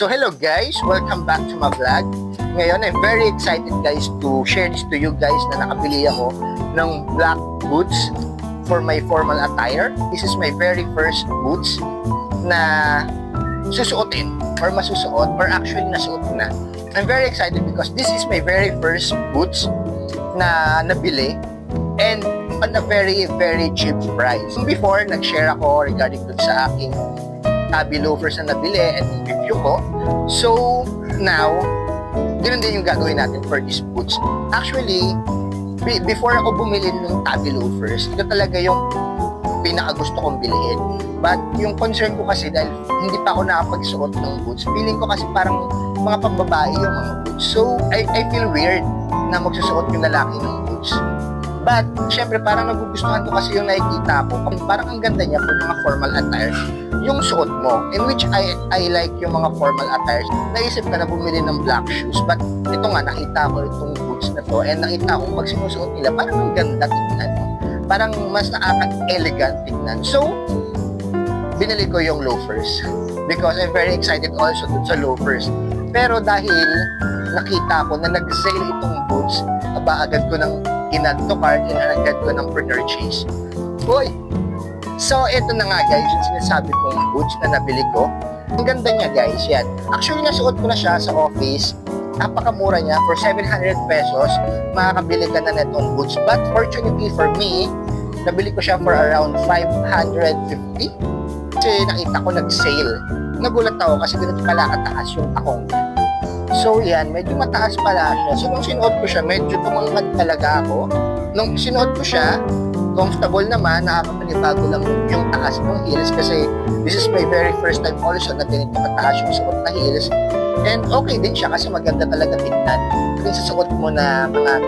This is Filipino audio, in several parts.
So hello guys, welcome back to my vlog. Ngayon, I'm very excited guys to share this to you guys na nakabili ako ng black boots for my formal attire. This is my very first boots na susuotin or masusuot or actually nasuot na. I'm very excited because this is my very first boots na nabili and on a very cheap price. Before, nag-share ako regarding dun sa aking Tabi loafers na nabili and review ko. So, now, ganun din yung gagawin natin for these boots. Actually, before ako bumili ng Tabi loafers, ito talaga yung pinakagusto kong bilhin. But yung concern ko kasi dahil hindi pa ako nakapagsuot ng boots, feeling ko kasi parang mga pambabae yung mga boots. So, I feel weird na magsusuot yung lalaki ng boots. But, syempre, parang nagugustuhan ko kasi yung nakikita ko. Parang ang ganda niya for mga formal attire yung suot mo, in which I like yung mga formal attires. Naisip ka na bumili ng black shoes, but ito nga, nakita ko itong boots na to, and nakita ko pag sinusuot nila, parang ang ganda tignan. Parang mas nakaka-elegant tignan. So, binili ko yung loafers, because I'm very excited also dun sa loafers. Pero dahil nakita ko na nag-sale itong boots, agad ko nang in-add to cart, and agad ko nang purchase. Boy! So, ito na nga guys, yung sinasabi kong boots na nabili ko. Ang ganda niya guys, yan. Actually, nasuot ko na siya sa office. Napakamura niya. For 700 pesos, makakabili ka na netong boots. But fortunately for me, nabili ko siya for around 550. Kasi nakita ko nag-sale. Nagulat ako kasi ganito pala kataas yung takong. So, yan. Medyo mataas pala siya. So, nung sinuot ko siya, medyo tumangkad talaga ako. Nung sinuot ko siya, comfortable naman, nakakapanibago lang yung taas ng heels kasi this is my very first time also na ganito kataas yung suot na heels. And okay din siya kasi maganda talaga tignan yung susuot mo na mga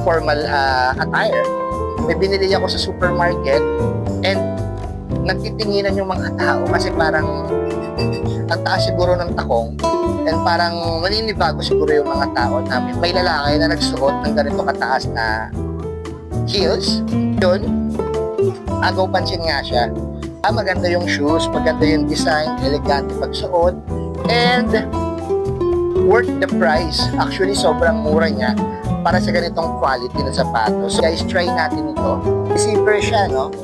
formal attire. May binili ako sa supermarket and nagtitinginan yung mga tao kasi parang ang taas siguro ng takong and parang maninibago siguro yung mga tao na may lalaki na nagsuot ng ganito kataas na heels. Yun, agaw pansin nga siya. Maganda yung shoes, maganda yung design, elegante pagsuot, and worth the price. Actually, sobrang mura niya para sa ganitong quality na sapatos. So, guys, try natin ito. Zipper siya, no?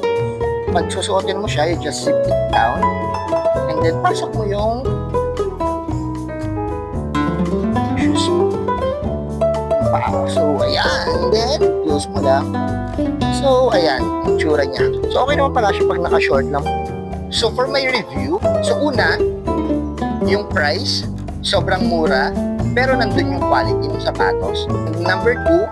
Pag susuotin mo siya, you just zip it down, and then pasok mo yung shoes mo. So, ayan. And then, close mo lang. So, ayan, yung tsura niya. So, okay naman pala siya pag naka-short lang. So, for my review, so una, yung price, sobrang mura, pero nandun yung quality ng sapatos. Number two,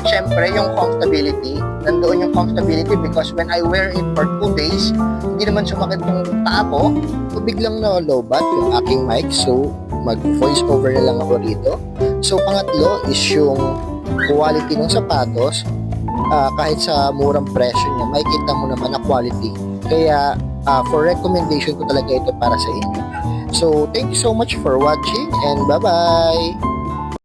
syempre, yung comfortability. Nandoon yung comfortability because when I wear it for 2 days, hindi naman sumakit yung paa ko. So, biglang na-lowbat yung aking mic. So, mag-voice over na lang ako rito. So, pangatlo is yung quality ng sapatos. Kahit sa murang presyo niya, makikita mo naman na quality. Kaya, for recommendation ko talaga ito para sa inyo. So, thank you so much for watching and bye-bye!